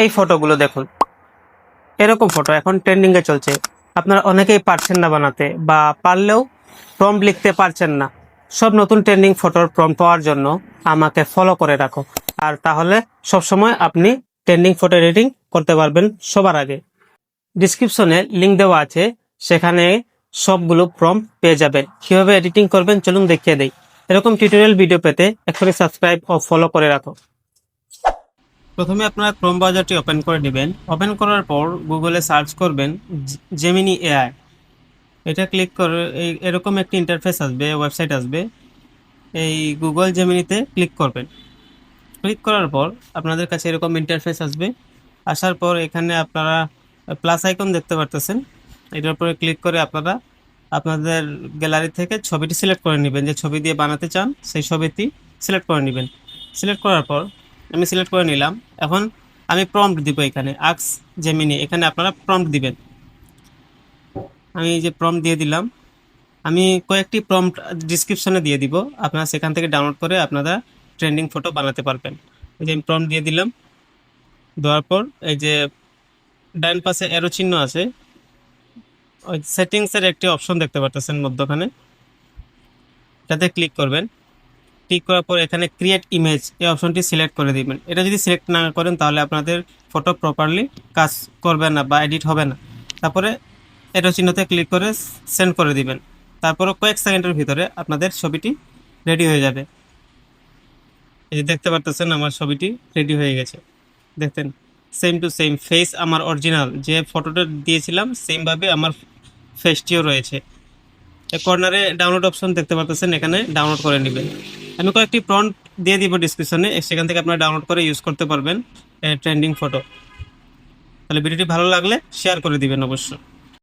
এই ফটোগুলো দেখুন, এরকম ফটো এখন ট্রেন্ডিং এ চলছে। আপনারা অনেকেই পারছেন না বানাতে, বা পারলেও প্রম্পট লিখতে পারছেন না। সব নতুন ট্রেন্ডিং ফটোর প্রম্পট পাওয়ার জন্য আমাকে ফলো করে রাখো, আর তাহলে সবসময় আপনি ট্রেন্ডিং ফটো এডিটিং করতে পারবেন সবার আগে। ডিসক্রিপশনে লিংক দেওয়া আছে, সেখানে সবগুলো প্রম্পট পেয়ে যাবেন। কিভাবে এডিটিং করবেন চলুন দেখিয়ে দেই। এরকম টিউটোরিয়াল ভিডিও পেতে এখনই সাবস্ক্রাইব ও ফলো করে রাখো। প্রথমে আপনারা ক্রোম ব্রাউজারটি ওপেন করে নেবেন। ওপেন করার পর গুগলে সার্চ করবেন জেমিনি এআই। এটা ক্লিক করে এরকম একটি ইন্টারফেস আসবে, ওয়েবসাইট আসবে। এই গুগল জেমিনিতে ক্লিক করবেন। ক্লিক করার পর আপনাদের কাছে এরকম ইন্টারফেস আসবে। আসার পর এখানে আপনারা প্লাস আইকন দেখতে পারতেছেন। এটার উপরে ক্লিক করে আপনারা আপনাদের গ্যালারি থেকে ছবিটি সিলেক্ট করে নেবেন। যে ছবি দিয়ে বানাতে চান সেই ছবিটি সিলেক্ট করে নেবেন। সিলেক্ট করার পর আমি সিলেক্ট করে নিলাম। এখন আমি প্রম্পট দিব, এখানে আস্ক জেমিনি, এখানে আপনারা প্রম্পট দিবেন। আমি যে প্রম্পট দিয়ে দিলাম, আমি কয়েকটি প্রম্পট ডিসক্রিপশনে দিয়ে দিব, আপনারা সেখান থেকে ডাউনলোড করে আপনারা ট্রেন্ডিং ফটো বানাতে পারবেন। এই যে আমি প্রম্পট দিয়ে দিলাম। দেওয়ার পর এই যে ডান পাশে অ্যারো চিহ্ন আছে, ওই সেটিংসের একটি অপশন দেখতে পারতেছেন মধ্যখানে, এটাতে ক্লিক করবেন। ক্লিক করার পর এখানে ক্রিয়েট ইমেজ এই অপশনটি সিলেক্ট করে দিবেন। এটা যদি সিলেক্ট না করেন তাহলে আপনাদের ফটো প্রপারলি কাজ করবে না বা এডিট হবে না। তারপরে এটা চিহ্নতে ক্লিক করে সেন্ড করে দিবেন। তারপরে কয়েক সেকেন্ডের ভিতরে আপনাদের ছবিটি রেডি হয়ে যাবে। এই যে দেখতে পারতেছেন আমার ছবিটি রেডি হয়ে গেছে। দেখতেন সেম টু সেম ফেস, আমার অরিজিনাল যে ফটোটা দিয়েছিলাম সেমভাবে আমার ফেসটিও রয়েছে। কর্নারে ডাউনলোড অপশন দেখতে পাচ্ছেন, এখানে ডাউনলোড করে নেবেন। আমি কয়েকটি প্রম্পট দিয়ে দিব ডিসক্রিপশনে, সেখান থেকে আপনারা ডাউনলোড করে ইউজ করতে পারবেন ট্রেন্ডিং ফটো। তাহলে ভিডিওটি ভালো লাগলে শেয়ার করে দিবেন অবশ্যই।